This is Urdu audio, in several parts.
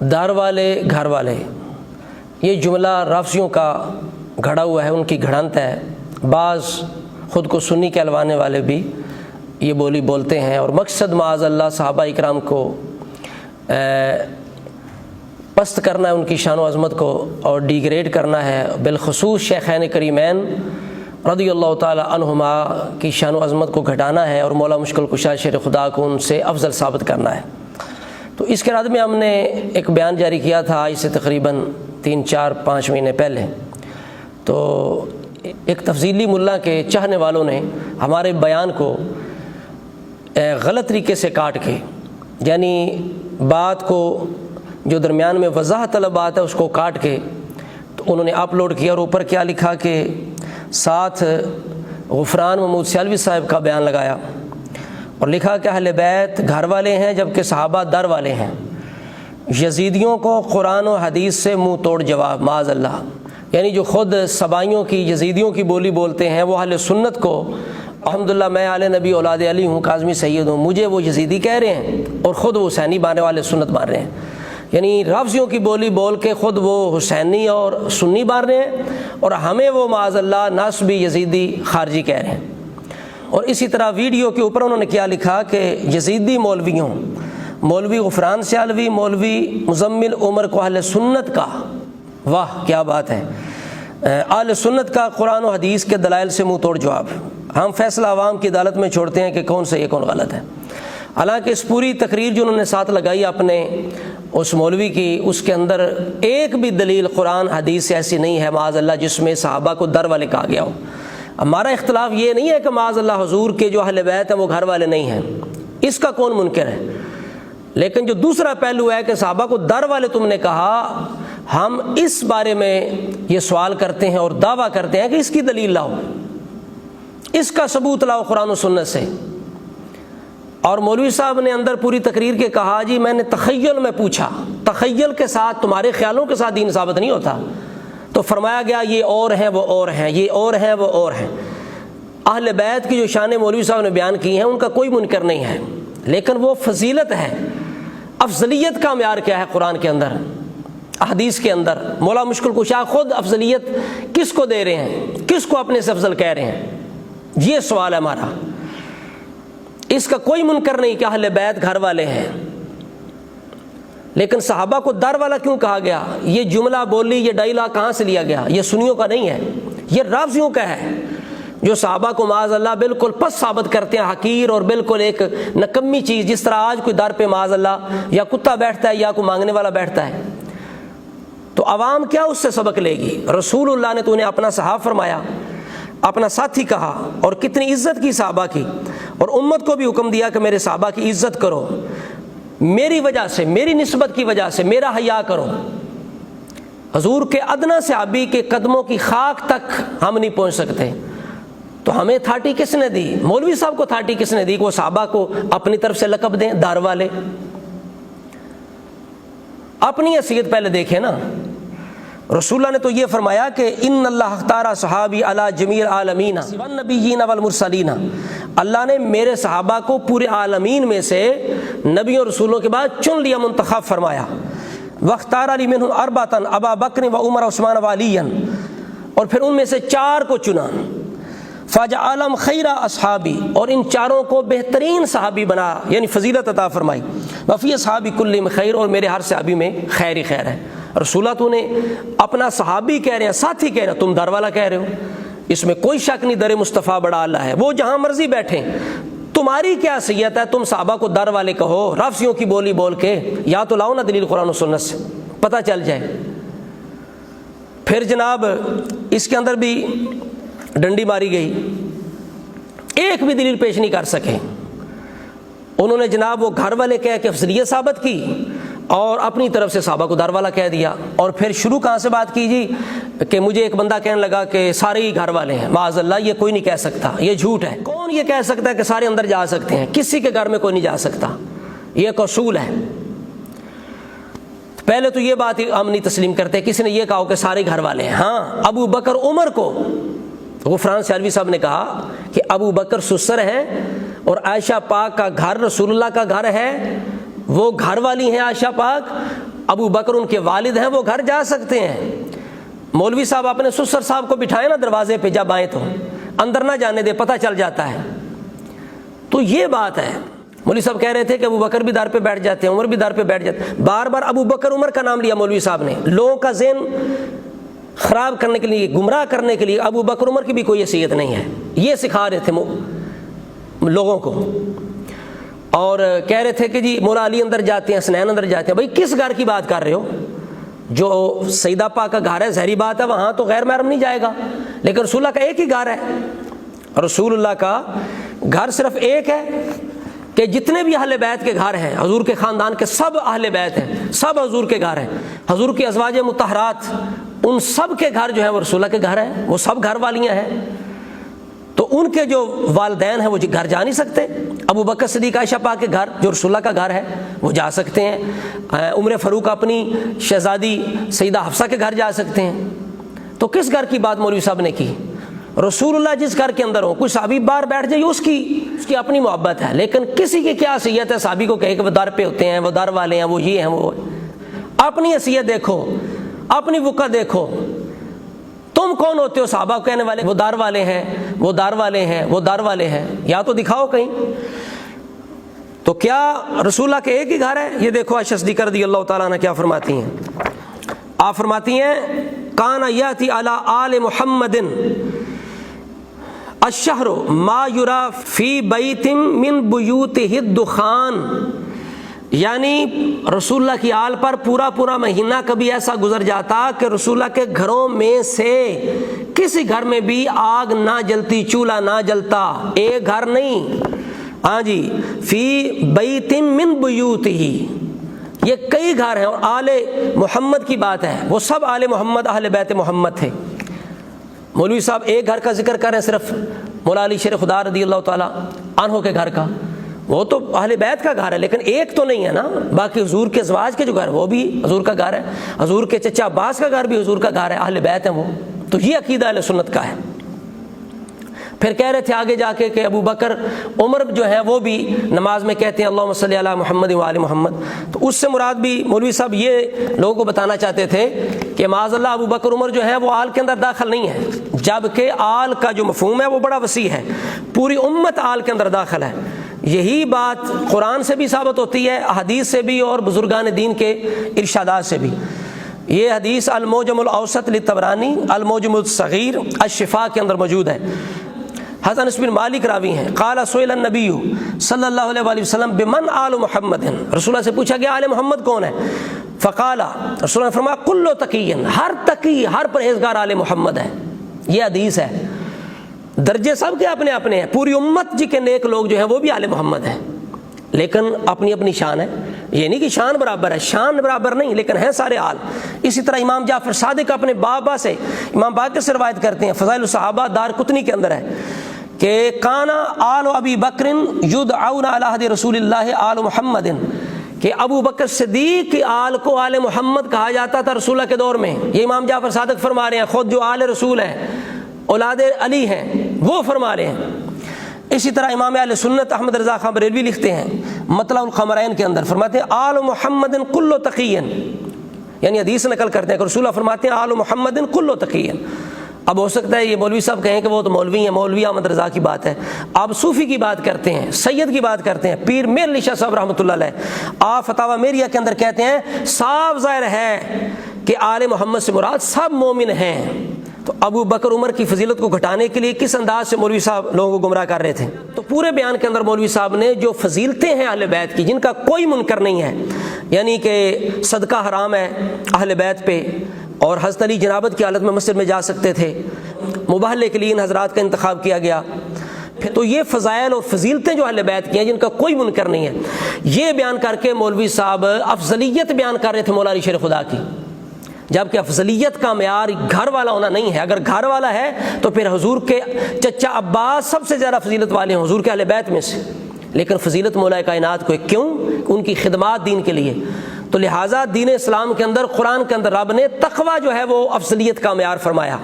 دار والے گھر والے، یہ جملہ رافضیوں کا گھڑا ہوا ہے، ان کی گھڑنت ہے۔ بعض خود کو سنی کہلوانے والے بھی یہ بولی بولتے ہیں، اور مقصد معاذ اللہ صحابہ اکرام کو پست کرنا ہے، ان کی شان و عظمت کو اور ڈیگریڈ کرنا ہے، بالخصوص شیخین کریمین رضی اللہ تعالی عنہما کی شان و عظمت کو گھٹانا ہے، اور مولا مشکل کشا شیر خدا کو ان سے افضل ثابت کرنا ہے۔ تو اس کے رد میں ہم نے ایک بیان جاری کیا تھا آج سے تقریباً 3-4-5 مہینے پہلے۔ تو ایک تفضیلی ملا کے چاہنے والوں نے ہمارے بیان کو غلط طریقے سے کاٹ کے، یعنی بات کو جو درمیان میں وضاحت طلب بات ہے اس کو کاٹ کے تو انہوں نے اپلوڈ کیا، اور اوپر کیا لکھا کہ ساتھ غفران محمود سیالوی صاحب کا بیان لگایا، اور لکھا کہ اہل بیت گھر والے ہیں جبکہ صحابہ در والے ہیں۔ یزیدیوں کو قرآن و حدیث سے منہ توڑ جواب، معاذ اللہ، یعنی جو خود سبائیوں کی یزیدیوں کی بولی بولتے ہیں وہ اہل سنت کو، الحمدللہ میں آل نبی اولاد علی ہوں، کاظمی سید ہوں، مجھے وہ یزیدی کہہ رہے ہیں اور خود وہ حسینی ماننے والے سنت مان رہے ہیں، یعنی رافضیوں کی بولی بول کے خود وہ حسینی اور سنی مان رہے ہیں، اور ہمیں وہ معاذ اللہ ناسبی یزیدی خارجی کہہ رہے ہیں۔ اور اسی طرح ویڈیو کے اوپر انہوں نے کیا لکھا کہ یزیدی مولویوں، مولوی غفران سیالوی، مولوی مزمل عمر کو اہل سنت کا، واہ کیا بات ہے، اہل سنت کا قرآن و حدیث کے دلائل سے منہ توڑ جواب۔ ہم فیصلہ عوام کی عدالت میں چھوڑتے ہیں کہ کون صحیح ہے کون غلط ہے۔ حالانکہ اس پوری تقریر جو انہوں نے ساتھ لگائی اپنے اس مولوی کی، اس کے اندر ایک بھی دلیل قرآن حدیث سے ایسی نہیں ہے معاذ اللہ جس میں صحابہ کو در والے کہا گیا ہو۔ ہمارا اختلاف یہ نہیں ہے کہ معاذ اللہ حضور کے جو اہل بیت ہیں وہ گھر والے نہیں ہیں، اس کا کون منکر ہے، لیکن جو دوسرا پہلو ہے کہ صحابہ کو در والے تم نے کہا، ہم اس بارے میں یہ سوال کرتے ہیں اور دعویٰ کرتے ہیں کہ اس کی دلیل لاؤ، اس کا ثبوت لاؤ قرآن و سنت سے۔ اور مولوی صاحب نے اندر پوری تقریر کے کہا جی میں نے تخیل میں پوچھا، تخیل کے ساتھ تمہارے خیالوں کے ساتھ دین ثابت نہیں ہوتا، تو فرمایا گیا یہ اور ہیں وہ اور ہیں، یہ اور ہیں وہ اور ہیں۔ اہل بیت کی جو شان مولوی صاحب نے بیان کی ہیں ان کا کوئی منکر نہیں ہے، لیکن وہ فضیلت ہے، افضلیت کا معیار کیا ہے قرآن کے اندر، احادیث کے اندر؟ مولا مشکل کشا خود افضلیت کس کو دے رہے ہیں، کس کو اپنے سے افضل کہہ رہے ہیں، یہ سوال ہے ہمارا۔ اس کا کوئی منکر نہیں کہ اہل بیت گھر والے ہیں، لیکن صحابہ کو در والا کیوں کہا گیا؟ یہ جملہ بولی، یہ ڈائلاگ کہاں سے لیا گیا؟ یہ سنیوں کا نہیں ہے، یہ رافضیوں کا ہے، جو صحابہ کو معاذ اللہ بالکل پس ثابت کرتے ہیں، حقیر اور بالکل ایک نکمی چیز، جس طرح آج کوئی در پہ معاذ اللہ یا کتا بیٹھتا ہے یا کوئی مانگنے والا بیٹھتا ہے، تو عوام کیا اس سے سبق لے گی؟ رسول اللہ نے تو انہیں اپنا صحابہ فرمایا، اپنا ساتھی کہا، اور کتنی عزت کی صحابہ کی، اور امت کو بھی حکم دیا کہ میرے صحابہ کی عزت کرو، میری وجہ سے، میری نسبت کی وجہ سے میرا حیا کرو۔ حضور کے ادنا صحابی کے قدموں کی خاک تک ہم نہیں پہنچ سکتے، تو ہمیں تھاٹی کس نے دی؟ مولوی صاحب کو تھاٹی کس نے دی کہ وہ صحابہ کو اپنی طرف سے لقب دیں دار والے؟ اپنی حیثیت پہلے دیکھیں نا۔ رسول اللہ نے تو یہ فرمایا کہ ان اللہ اختار صحابی علی جمیع العالمین والنبیین والمرسلین، اللہ نے میرے صحابہ کو پورے عالمین میں سے نبیوں اور رسولوں کے بعد چن لیا، منتخب فرمایا۔ واختار علی منہم اربعۃ ابا بکر و عمر و عثمان و علی، اور پھر ان میں سے 4 کو چنا۔ فجعلہم خیر اصحابی، اور ان 4 کو بہترین صحابی بنا، یعنی فضیلت عطا فرمائی۔ وفی اصحابی کلہم خیر، اور میرے ہر صحابی میں خیر ہی خیر ہے۔ رسول اللہ تو نے اپنا صحابی کہہ رہے ہیں، ساتھی کہہ رہے ہیں، تم در والا کہہ رہے ہو، اس میں کوئی شک نہیں، در مصطفیٰ بڑا اللہ ہے، وہ جہاں مرضی بیٹھیں، تمہاری کیا حیثیت ہے تم صحابہ کو در والے کہو؟ رافضیوں کی بولی بول کے یا تو لاؤ نا دلیل قرآن و سنت سے، پتہ چل جائے۔ پھر جناب اس کے اندر بھی ڈنڈی ماری گئی، ایک بھی دلیل پیش نہیں کر سکے۔ انہوں نے جناب وہ گھر والے کہہ کے افضلیت ثابت کی، اور اپنی طرف سے صحابہ کو در والا کہہ دیا، اور پھر شروع کہاں سے بات کی جی کہ مجھے ایک بندہ کہنے لگا کہ سارے ہی گھر والے ہیں۔ معاذ اللہ یہ کوئی نہیں کہہ سکتا، یہ جھوٹ ہے۔ کون یہ کہہ سکتا ہے کہ سارے اندر جا سکتے ہیں؟ کسی کے گھر میں کوئی نہیں جا سکتا، یہ ایک اصول ہے۔ پہلے تو یہ بات ہم نہیں تسلیم کرتے، کسی نے یہ کہا کہ سارے گھر والے ہیں۔ ہاں، ابو بکر عمر کو غفران سیالوی صاحب نے کہا کہ ابو بکر سسر ہیں، اور عائشہ پاک کا گھر رسول اللہ کا گھر ہے، وہ گھر والی ہیں عائشہ پاک، ابو بکر ان کے والد ہیں، وہ گھر جا سکتے ہیں۔ مولوی صاحب اپنے سسر صاحب کو بٹھائے نا دروازے پہ، جب آئیں تو اندر نہ جانے دے، پتہ چل جاتا ہے۔ تو یہ بات ہے۔ مولوی صاحب کہہ رہے تھے کہ ابو بکر بھی دار پہ بیٹھ جاتے ہیں، عمر بھی دار پہ بیٹھ جاتے ہیں۔ بار بار ابو بکر عمر کا نام لیا مولوی صاحب نے، لوگوں کا ذہن خراب کرنے کے لیے، گمراہ کرنے کے لیے۔ ابو بکر عمر کی بھی کوئی حیثیت نہیں ہے، یہ سکھا رہے تھے لوگوں کو۔ اور کہہ رہے تھے کہ جی مولا علی اندر جاتے ہیں، حسنین اندر جاتے ہیں۔ بھائی کس گھر کی بات کر رہے ہو؟ جو سیدہ پاک کا گھر ہے، ظاہری بات ہے وہاں تو غیر محرم نہیں جائے گا، لیکن رسول اللہ کا ایک ہی گھر ہے۔ رسول اللہ کا گھر صرف ایک ہے کہ جتنے بھی اہل بیت کے گھر ہیں، حضور کے خاندان کے سب اہل بیت ہیں، سب حضور کے گھر ہیں، حضور کی ازواج مطہرات ان سب کے گھر جو ہیں وہ رسول اللہ کے گھر ہیں، وہ سب گھر والیاں ہیں۔ تو ان کے جو والدین ہیں وہ گھر جا نہیں سکتے۔ ابو بکر صدیق عائشہ پاک کے گھر جو رسول اللہ کا گھر ہے وہ جا سکتے ہیں۔ عمر فاروق اپنی شہزادی سیدہ حفصہ کے گھر جا سکتے ہیں۔ تو کس گھر کی بات مولوی صاحب نے کی؟ رسول اللہ جس گھر کے اندر ہو، کوئی صحابی باہر بیٹھ جائے اس کی اپنی محبت ہے، لیکن کسی کی کیا حیثیت ہے صحابی کو کہے کہ وہ در پہ ہوتے ہیں، وہ در والے ہیں، وہ یہ ہیں، وہ اپنی حیثیت دیکھو، اپنی وقت دیکھو۔ تم کون ہوتے ہو صحابہ کو کہنے والے وہ دار والے ہیں، وہ دار والے ہیں، وہ دار والے ہیں؟ یا تو دکھاؤ کہیں۔ تو کیا رسول اللہ کے ایک ہی گھر ہے؟ یہ دیکھو عائشہ صدیقہ رضی اللہ تعالیٰ عنہ کیا فرماتی ہیں۔ آپ فرماتی ہیں کان یاتی علی آل محمد الشہر ما یرا فی بیت من بیوتہ الدخان، یعنی رسول اللہ کی آل پر پورا مہینہ کبھی ایسا گزر جاتا کہ رسول اللہ کے گھروں میں سے کسی گھر میں بھی آگ نہ جلتی، چولہا نہ جلتا۔ ایک گھر نہیں، ہاں جی، فی بیت من بیوتہ، یہ کئی گھر ہیں۔ اور آل محمد کی بات ہے، وہ سب آل محمد اہل بیت محمد تھے۔ مولوی صاحب ایک گھر کا ذکر کر رہے ہیں، صرف مولا علی شیر خدا رضی اللہ تعالیٰ عنہ کے گھر کا، وہ تو اہل بیت کا گھر ہے، لیکن ایک تو نہیں ہے نا۔ باقی حضور کے ازواج کے جو گھر وہ بھی حضور کا گھر ہے، حضور کے چچا عباس کا گھر بھی حضور کا گھر ہے، اہل بیت ہیں وہ۔ تو یہ عقیدہ اہل سنت کا ہے۔ پھر کہہ رہے تھے آگے جا کے کہ ابو بکر عمر جو ہے وہ بھی نماز میں کہتے ہیں اللہم صلی علی محمد و آل محمد۔ تو اس سے مراد بھی مولوی صاحب یہ لوگوں کو بتانا چاہتے تھے کہ معاذ اللہ ابو بکر عمر جو ہے وہ آل کے اندر داخل نہیں ہے، جبکہ آل کا جو مفہوم ہے وہ بڑا وسیع ہے، پوری امت آل کے اندر داخل ہے۔ یہی بات قرآن سے بھی ثابت ہوتی ہے، حدیث سے بھی، اور بزرگان دین کے ارشادات سے بھی۔ یہ حدیث المعجم الاوسط للطبرانی، المعجم الصغیر الشفاء کے اندر موجود ہے۔ حضرت انس بن مالک راوی ہیں، قال سئل النبی صلی اللہ علیہ وآلہ وسلم بمن آل محمد، رسول اللہ سے پوچھا گیا آل محمد کون ہے؟ فقال، رسول اللہ نے فرمایا کل تقی، ہر تقی، ہر پرہیزگار آل محمد ہے۔ یہ حدیث ہے۔ درجے سب کے اپنے اپنے ہیں، پوری امت جی کے نیک لوگ جو ہیں وہ بھی آل محمد ہیں، لیکن اپنی اپنی شان ہے۔ یہ نہیں کہ شان برابر ہے، شان برابر نہیں، لیکن ہیں سارے آل۔ اسی طرح امام جعفر صادق اپنے بابا سے، امام باقر سے روایت کرتے ہیں، فضائل الصحابہ دار قطنی کے اندر ہے کہ کانا آل ابی بکر یدعون علی عہد رسول اللہ آل محمد، کہ ابو بکر صدیق کی آل کو آل محمد کہا جاتا تھا رسول اللہ کے دور میں۔ یہ امام جعفر صادق فرما رہے ہیں، خود جو آل رسول ہیں، اولاد علی ہیں، وہ فرما رہے ہیں۔ اسی طرح امام اہل سنت احمد رضا خان بریلوی لکھتے ہیں مطلع القمرین کے اندر، فرماتے ہیں آل محمد کل تقی، یعنی حدیث نقل کرتے ہیں کہ رسول اللہ فرماتے ہیں آل محمد کل تقی۔ اب ہو سکتا ہے یہ مولوی صاحب کہیں کہ وہ تو مولوی ہیں، مولوی احمد رضا کی بات ہے، آپ صوفی کی بات کرتے ہیں، سید کی بات کرتے ہیں، پیر میر علی شاہ صاحب رحمۃ اللہ علیہ، آپ فتاوی میریہ کے اندر کہتے ہیں صاف ظاہر ہے کہ آل محمد سے مراد سب مومن ہیں۔ تو ابو بکر عمر کی فضیلت کو گھٹانے کے لیے کس انداز سے مولوی صاحب لوگوں کو گمراہ کر رہے تھے؟ تو پورے بیان کے اندر مولوی صاحب نے جو فضیلتیں ہیں اہل بیت کی، جن کا کوئی منکر نہیں ہے، یعنی کہ صدقہ حرام ہے اہل بیت پہ، اور حضرت علی جنابت کی حالت میں مسجد میں جا سکتے تھے، مباہلے کے لیے ان حضرات کا انتخاب کیا گیا۔ تو یہ فضائل اور فضیلتیں جو اہل بیت کی ہیں جن کا کوئی منکر نہیں ہے، یہ بیان کر کے مولوی صاحب افضلیت بیان کر رہے تھے مولا علی شیر خدا کی، جبکہ افضلیت کا معیار گھر والا ہونا نہیں ہے۔ اگر گھر والا ہے تو پھر حضور کے چچا عباس سب سے زیادہ فضیلت والے ہیں حضور کے اہل بیت میں سے، لیکن فضیلت مولا کائنات کو کیوں؟ ان کی خدمات دین کے لیے۔ تو لہٰذا دین اسلام کے اندر، قرآن کے اندر رب نے تقویٰ جو ہے وہ افضلیت کا معیار فرمایا۔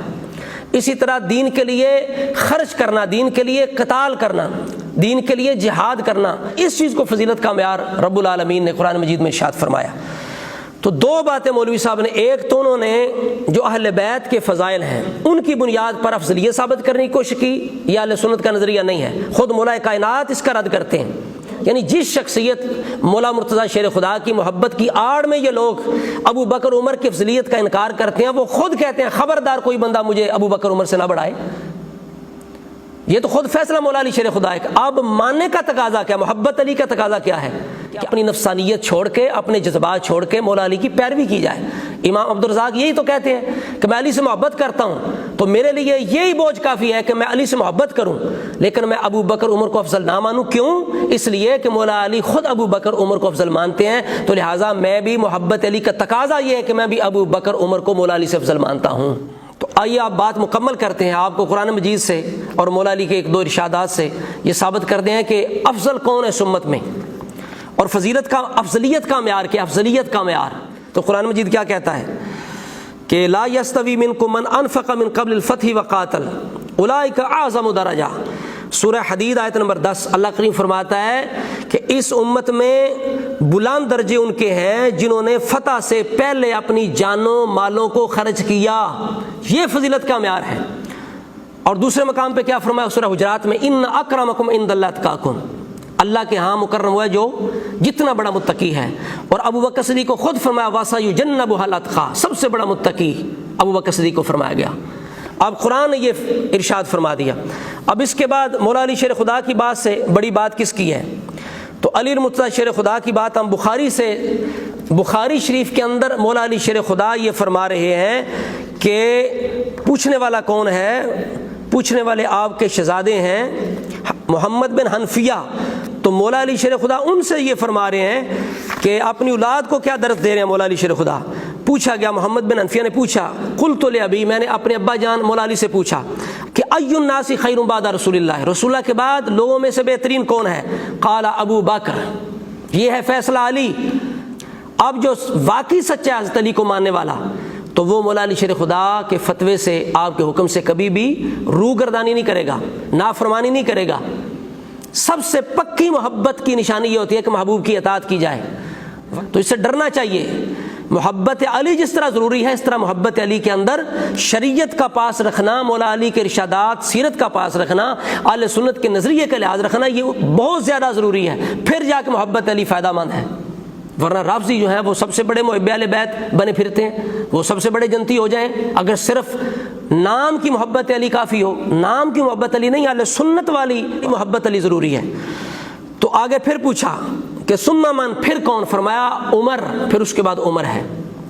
اسی طرح دین کے لیے خرچ کرنا، دین کے لیے قتال کرنا، دین کے لیے جہاد کرنا، اس چیز کو فضیلت کا معیار رب العالمین نے قرآن مجید میں ارشاد فرمایا۔ تو دو باتیں مولوی صاحب نے، ایک تو انہوں نے جو اہل بیت کے فضائل ہیں ان کی بنیاد پر افضلیت ثابت کرنے کی کوشش کی، یہ اہل سنت کا نظریہ نہیں ہے، خود مولا کائنات اس کا رد کرتے ہیں۔ یعنی جس شخصیت مولا مرتضیٰ شیر خدا کی محبت کی آڑ میں یہ لوگ ابو بکر عمر کی افضلیت کا انکار کرتے ہیں، وہ خود کہتے ہیں خبردار کوئی بندہ مجھے ابو بکر عمر سے نہ بڑھائے۔ یہ تو خود فیصلہ مولا علی شیر خدا ہے۔ اب ماننے کا تقاضا کیا، محبت علی کا تقاضا کیا ہے کہ اپنی نفسانیت چھوڑ کے، اپنے جذبات چھوڑ کے مولا علی کی پیروی کی جائے۔ امام عبدالرزاق یہی تو کہتے ہیں کہ میں علی سے محبت کرتا ہوں تو میرے لیے یہی بوجھ کافی ہے کہ میں علی سے محبت کروں، لیکن میں ابو بکر عمر کو افضل نہ مانوں۔ کیوں؟ اس لیے کہ مولا علی خود ابو بکر عمر کو افضل مانتے ہیں، تو لہٰذا میں بھی، محبت علی کا تقاضا یہ ہے کہ میں بھی ابو بکر عمر کو مولا علی سے افضل مانتا ہوں۔ تو آئیے آپ بات مکمل کرتے ہیں، آپ کو قرآن مجید سے اور مولا علی کے ایک دو ارشادات سے یہ ثابت کرتے ہیں کہ افضل کون ہے اس امت میں، اور فضیلت کا، افضلیت کا معیار کیا، افضلیت کا معیار۔ تو قرآن مجید کیا کہتا ہے کہ لا یستوی منکم من انفق من قبل الفتح وقاتل اولئک اعظم درجہ، سورہ حدید آیت نمبر 10۔ اللہ کریم فرماتا ہے کہ اس امت میں بلند درجے ان کے ہیں جنہوں نے فتح سے پہلے اپنی جانوں مالوں کو خرچ کیا، یہ فضیلت کا معیار ہے۔ اور دوسرے مقام پہ کیا فرمایا سورہ حجرات میں، ان اکرمکم عند اللہ اتقاکم، اللہ کے ہاں مکرم ہوا ہے جو جتنا بڑا متقی ہے۔ اور ابو بکر صدیق کو خود فرمایا وَسَيُجَنَّبُهَا الْأَتْقَى، سب سے بڑا متقی ابو بکر صدیق کو فرمایا گیا۔ اب قرآن نے یہ ارشاد فرما دیا۔ اب اس کے بعد مولا علی شیر خدا کی بات سے بڑی بات کس کی ہے؟ تو علی المرتضیٰ شیر خدا کی بات ہم بخاری شریف کے اندر مولا علی شیر خدا یہ فرما رہے ہیں کہ پوچھنے والا کون ہے؟ پوچھنے والے آپ کے شہزادے ہیں محمد بن حنفیہ۔ تو مولا علی شیر خدا ان سے یہ فرما رہے ہیں کہ اپنی اولاد کو کیا درس دے رہے ہیں مولا علی شیر خدا۔ پوچھا گیا، محمد بن حنفیہ نے پوچھا، قلت لابی، میں نے اپنے ابا جان مولا علی سے پوچھا کہ ای الناس خیر بعد رسول اللہ، رسول اللہ کے بعد لوگوں میں سے بہترین کون ہے؟ قال ابو بکر، یہ ہے فیصلہ علی۔ اب جو واقعی سچا حضرت علی کو ماننے والا تو وہ مولا علی شیر خدا کے فتوے سے، آپ کے حکم سے کبھی بھی روگردانی نہیں کرے گا، نافرمانی نہیں کرے گا۔ سب سے پکی محبت کی نشانی یہ ہوتی ہے کہ محبوب کی اطاعت کی جائے، تو اس سے ڈرنا چاہیے۔ محبت علی جس طرح ضروری ہے، اس طرح محبت علی کے اندر شریعت کا پاس رکھنا، مولا علی کے ارشادات، سیرت کا پاس رکھنا، اہل سنت کے نظریے کا لحاظ رکھنا، یہ بہت زیادہ ضروری ہے، پھر جا کے محبت علی فائدہ مند ہے۔ ورنہ رافضی جو ہیں وہ سب سے بڑے محب اہل بیت بنے پھرتے ہیں، وہ سب سے بڑے جنتی ہو جائیں اگر صرف نام کی محبت علی کافی ہو۔ نام کی محبت علی نہیں، اہل سنت والی محبت علی ضروری ہے۔ تو آگے پھر پوچھا کہ ثم من، پھر کون؟ فرمایا عمر، پھر اس کے بعد عمر ہے۔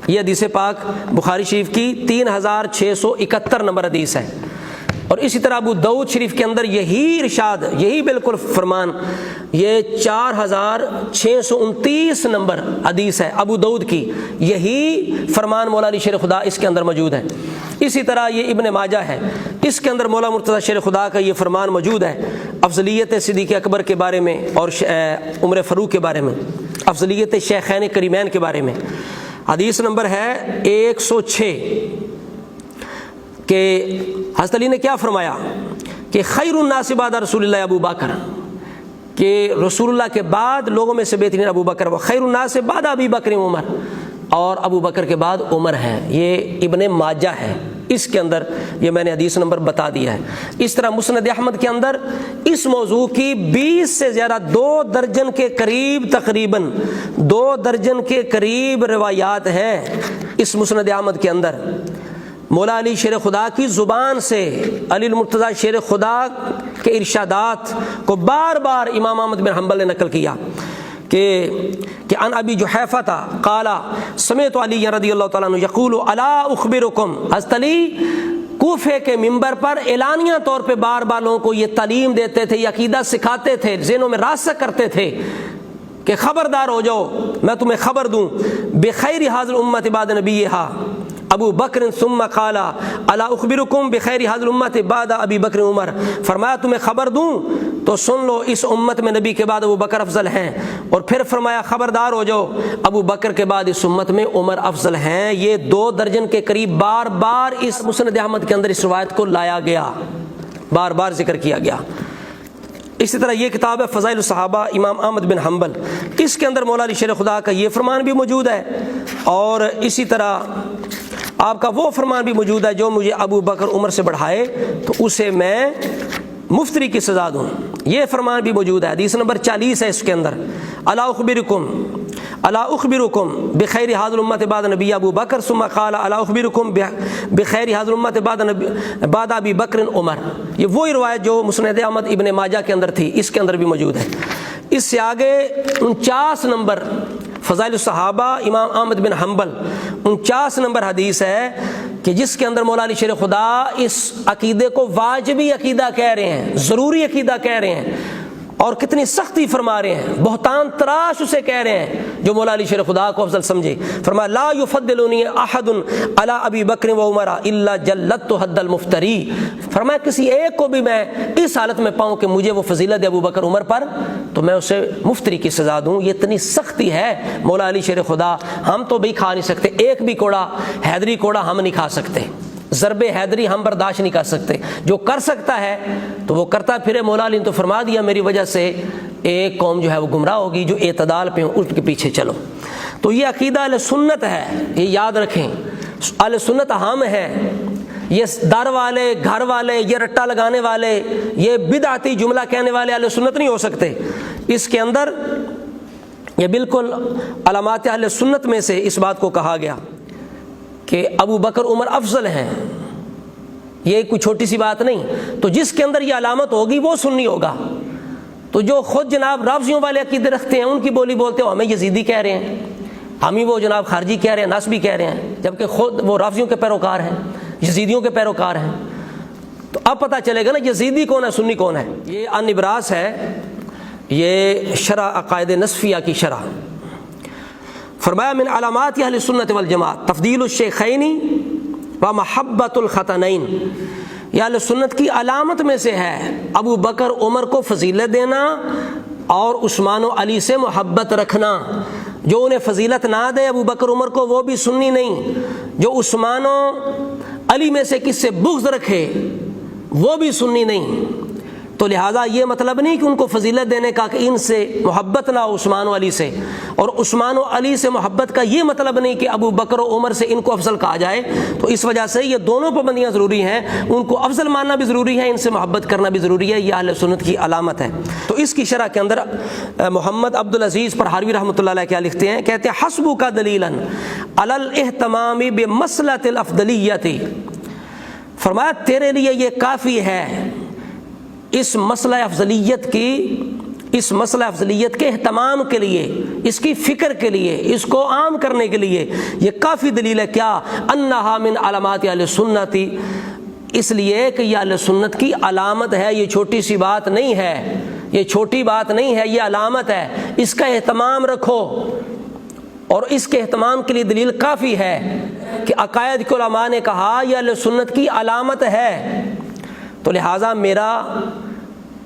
یہ حدیث پاک بخاری شریف کی 3671 نمبر حدیث ہے۔ اور اسی طرح ابو داؤد شریف کے اندر یہی ارشاد، یہی بالکل فرمان، یہ 4629 نمبر حدیث ہے ابو داؤد کی، یہی فرمان مولا علی شیر خدا اس کے اندر موجود ہے۔ اسی طرح یہ ابن ماجہ ہے، اس کے اندر مولا مرتضیٰ شیر خدا کا یہ فرمان موجود ہے افضلیت صدیق اکبر کے بارے میں اور عمر فاروق کے بارے میں، افضلیت شیخین کریمین کے بارے میں۔ حدیث نمبر ہے 106 کہ حضرت علی نے کیا فرمایا کہ خیر الناس بعد رسول اللہ ابو بکر، کہ رسول اللہ کے بعد لوگوں میں سے بہترین ابو بکر، وہ خیر الناس بعد ابی بکر عمر، اور ابو بکر کے بعد عمر ہے۔ یہ ابن ماجہ ہے، اس کے اندر یہ میں نے حدیث نمبر بتا دیا ہے۔ اس طرح مسند احمد کے اندر اس موضوع کی 20 سے زیادہ، 2 درجن کے قریب، تقریباً 2 درجن کے قریب روایات ہیں اس مسند احمد کے اندر۔ مولا علی شیر خدا کی زبان سے علی المرتضیٰ شیر خدا کے ارشادات کو بار بار امام احمد بن حنبل نے نقل کیا کہ ان ابی جحیفہ قال سمعت علی رضی اللہ تعالیٰ عنہ یقول الا اخبرکم، حضرت علی کوفے کے ممبر پر اعلانیہ طور پہ بار بار لوگوں کو یہ تعلیم دیتے تھے، یہ عقیدہ سکھاتے تھے، ذہنوں میں راسخ کرتے تھے کہ خبردار ہو جاؤ، میں تمہیں خبر دوں بخیر حاضر امت بعد نبیہا ابو بکر ثم قال الا اخبرکم بخیر حاضر امت بعد ابی بکر عمر، فرمایا تمہیں خبر دوں تو سن لو، اس امت میں نبی کے بعد ابو بکر افضل ہیں، اور پھر فرمایا خبردار ہو جاؤ ابو بکر کے بعد اس امت میں عمر افضل ہیں۔ یہ 2 درجن کے قریب بار بار اس مسند احمد کے اندر اس روایت کو لایا گیا، بار بار ذکر کیا گیا۔ اسی طرح یہ کتاب ہے فضائل الصحابہ امام احمد بن حنبل، اس کے اندر مولا علی شیر خدا کا یہ فرمان بھی موجود ہے، اور اسی طرح آپ کا وہ فرمان بھی موجود ہے جو مجھے ابو بکر عمر سے بڑھائے تو اسے میں مفتری کی سزا دوں، یہ فرمان بھی موجود ہے۔ حدیث نمبر 40 ہے اس کے اندر، الا اخبرکم بخیر هذه الامه بعد نبی ابو بکر ثم قال الا اخبرکم بخیر هذه الامه بعد ابی بکر عمر، یہ وہی روایت جو مسند احمد ابن ماجہ کے اندر تھی، اس کے اندر بھی موجود ہے۔ اس سے آگے 49 نمبر فضائل الصحابہ امام احمد بن حنبل 49 نمبر حدیث ہے کہ جس کے اندر مولا علی شیر خدا اس عقیدے کو واجبی عقیدہ کہہ رہے ہیں، ضروری عقیدہ کہہ رہے ہیں، اور کتنی سختی فرما رہے ہیں، بہتان تراش اسے کہہ رہے ہیں جو مولا علی شیر خدا کو افضل سمجھے۔ فرمایا لا یفضلنی احد علی ابی بکر و عمر الا جلدت حد المفتری، فرمایا کسی ایک کو بھی میں اس حالت میں پاؤں کہ مجھے وہ فضیلت ابو بکر عمر پر تو میں اسے مفتری کی سزا دوں۔ یہ اتنی سختی ہے مولا علی شیر خدا، ہم تو بھی کھا نہیں سکتے، ایک بھی کوڑا حیدری کوڑا ہم نہیں کھا سکتے، ضرب حیدری ہم برداشت نہیں کر سکتے، جو کر سکتا ہے تو وہ کرتا پھرے۔ مولا علی نے تو فرما دیا میری وجہ سے ایک قوم جو ہے وہ گمراہ ہوگی، جو اعتدال پہ ان کے پیچھے چلو۔ تو یہ عقیدہ اہل سنت ہے، یہ یاد رکھیں، اہل سنت ہم ہیں، یہ در والے گھر والے یہ رٹا لگانے والے یہ بدعتی جملہ کہنے والے اہل سنت نہیں ہو سکتے۔ اس کے اندر یہ بالکل علامات اہل سنت میں سے اس بات کو کہا گیا کہ ابو بکر عمر افضل ہیں، یہ کوئی چھوٹی سی بات نہیں۔ تو جس کے اندر یہ علامت ہوگی وہ سنی ہوگا۔ تو جو خود جناب رافضیوں والے عقیدے رکھتے ہیں ان کی بولی بولتے ہو، ہمیں یزیدی کہہ رہے ہیں، ہم ہی وہ جناب خارجی کہہ رہے ہیں، نسبی کہہ رہے ہیں، جبکہ خود وہ رافضیوں کے پیروکار ہیں، یزیدیوں کے پیروکار ہیں۔ تو اب پتہ چلے گا نا یزیدی کون ہے، سنی کون ہے۔ یہ النبراس ہے، یہ شرح عقائد نصفیہ کی شرح۔ فرمایا من علامات اہل سنت والجماعت تفضیل الشیخین و محبت الختنین، یہ اہل سنت کی علامت میں سے ہے ابو بکر عمر کو فضیلت دینا اور عثمان و علی سے محبت رکھنا۔ جو انہیں فضیلت نہ دے ابو بکر عمر کو وہ بھی سنی نہیں، جو عثمان و علی میں سے کس سے بغض رکھے وہ بھی سنی نہیں۔ تو لہٰذا یہ مطلب نہیں کہ ان کو فضیلت دینے کا کہ ان سے محبت نہ ہو عثمان و علی سے، اور عثمان و علی سے محبت کا یہ مطلب نہیں کہ ابو بکر و عمر سے ان کو افضل کہا جائے۔ تو اس وجہ سے یہ دونوں پابندیاں ضروری ہیں، ان کو افضل ماننا بھی ضروری ہے، ان سے محبت کرنا بھی ضروری ہے، یہ اہل سنت کی علامت ہے۔ تو اس کی شرح کے اندر محمد عبد العزیز پرہاروی رحمۃ اللہ علیہ کیا لکھتے ہیں، کہتے ہیں حسبک دلیلا علی الاہتمام بمسئلۃ الافضلیت، فرمایا تیرے لیے یہ کافی ہے اس مسئلہ افضلیت کے اہتمام کے لیے، اس کی فکر کے لیے، اس کو عام کرنے کے لیے یہ کافی دلیل ہے۔ کیا انہا من علامات اہل سنت، اس لیے کہ یہ اہل سنت کی علامت ہے، یہ چھوٹی سی بات نہیں ہے، یہ چھوٹی بات نہیں ہے، یہ علامت ہے، اس کا اہتمام رکھو۔ اور اس کے اہتمام کے لیے دلیل کافی ہے کہ عقائد کے علماء نے کہا یہ اہل سنت کی علامت ہے۔ تو لہٰذا میرا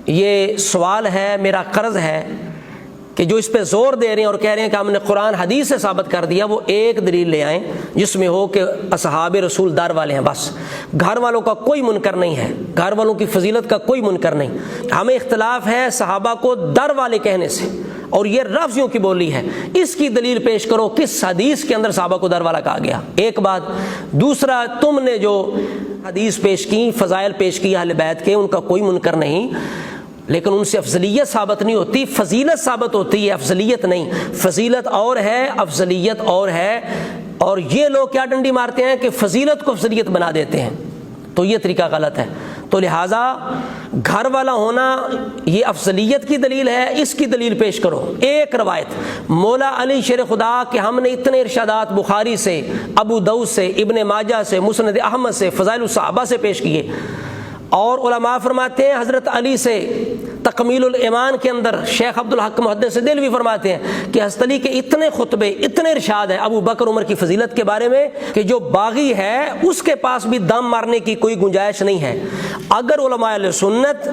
یہ سوال ہے، میرا قرض ہے کہ جو اس پہ زور دے رہے ہیں اور کہہ رہے ہیں کہ ہم نے قرآن حدیث سے ثابت کر دیا، وہ ایک دلیل لے آئیں جس میں ہو کہ اصحاب رسول دار والے ہیں، بس گھر والوں کا کوئی منکر نہیں ہے، گھر والوں کی فضیلت کا کوئی منکر نہیں۔ ہمیں اختلاف ہے صحابہ کو در والے کہنے سے، اور یہ رافضیوں کی بولی ہے۔ اس کی دلیل پیش کرو، کس حدیث کے اندر صحابہ کو در والا کہا گیا؟ ایک بات۔ دوسرا، تم نے جو حدیث پیش کی، فضائل پیش کی اہل بیت کے، ان کا کوئی منکر نہیں، لیکن ان سے افضلیت ثابت نہیں ہوتی، فضیلت ثابت ہوتی ہے، افضلیت نہیں۔ فضیلت اور ہے، افضلیت اور ہے، اور یہ لوگ کیا ڈنڈی مارتے ہیں کہ فضیلت کو افضلیت بنا دیتے ہیں، تو یہ طریقہ غلط ہے۔ تو لہٰذا گھر والا ہونا یہ افضلیت کی دلیل ہے، اس کی دلیل پیش کرو۔ ایک روایت مولا علی شیر خدا کہ ہم نے اتنے ارشادات بخاری سے، ابو داؤد سے، ابن ماجہ سے، مسند احمد سے، فضائل الصحابہ سے پیش کیے، اور علماء فرماتے ہیں حضرت علی سے تکمیل الایمان کے اندر شیخ عبدالحق محدث دہلوی فرماتے ہیں کہ حضرت علی کے اتنے خطبے، اتنے ارشاد ہیں ابو بکر عمر کی فضیلت کے بارے میں کہ جو باغی ہے اس کے پاس بھی دم مارنے کی کوئی گنجائش نہیں ہے۔ اگر علماء اہل سنت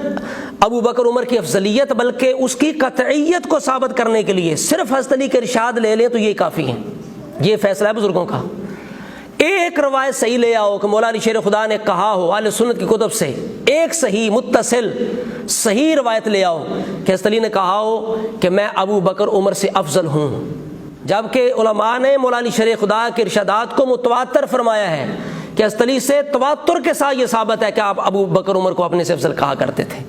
ابو بکر عمر کی افضلیت بلکہ اس کی قطعیت کو ثابت کرنے کے لیے صرف حضرت علی کے ارشاد لے لیں تو یہ کافی ہے، یہ فیصلہ ہے بزرگوں کا۔ ایک روایت صحیح لے آؤ کہ مولا علی شیر خدا نے کہا ہو اہل سنت کی کتب سے، ایک صحیح متصل صحیح روایت لے آؤ کہ حضرت علی نے کہا ہو کہ میں ابو بکر عمر سے افضل ہوں، جبکہ علماء نے مولا علی شرع خدا کے ارشادات کو متواتر فرمایا ہے کہ حضرت علی سے تواتر کے ساتھ یہ ثابت ہے کہ آپ ابو بکر عمر کو اپنے سے افضل کہا کرتے تھے۔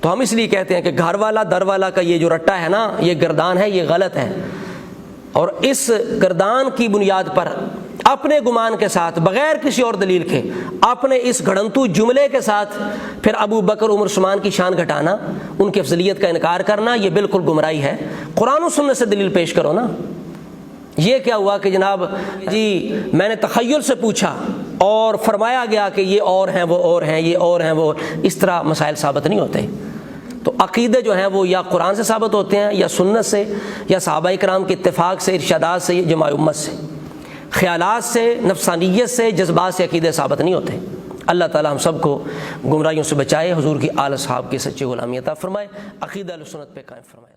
تو ہم اس لیے کہتے ہیں کہ گھر والا در والا کا یہ جو رٹا ہے نا، یہ گردان ہے، یہ غلط ہے، اور اس گردان کی بنیاد پر اپنے گمان کے ساتھ بغیر کسی اور دلیل کے اپنے اس گھڑنتو جملے کے ساتھ پھر ابو بکر عمر عثمان کی شان گھٹانا، ان کی افضلیت کا انکار کرنا، یہ بالکل گمراہی ہے۔ قرآن و سنت سے دلیل پیش کرو نا۔ یہ کیا ہوا کہ جناب جی میں نے تخیل سے پوچھا اور فرمایا گیا کہ یہ اور ہیں وہ اور ہیں، یہ اور ہیں وہ، اس طرح مسائل ثابت نہیں ہوتے۔ تو عقیدے جو ہیں وہ یا قرآن سے ثابت ہوتے ہیں، یا سنت سے، یا صحابہ کرام کے اتفاق سے، ارشادات سے، جماع امت سے۔ خیالات سے، نفسانیت سے، جذبات سے عقیدے ثابت نہیں ہوتے۔ اللہ تعالی ہم سب کو گمراہیوں سے بچائے، حضور کی آل اصحاب کی سچی غلامی عطا فرمائے، عقیدہ اہل سنت پہ قائم فرمائے۔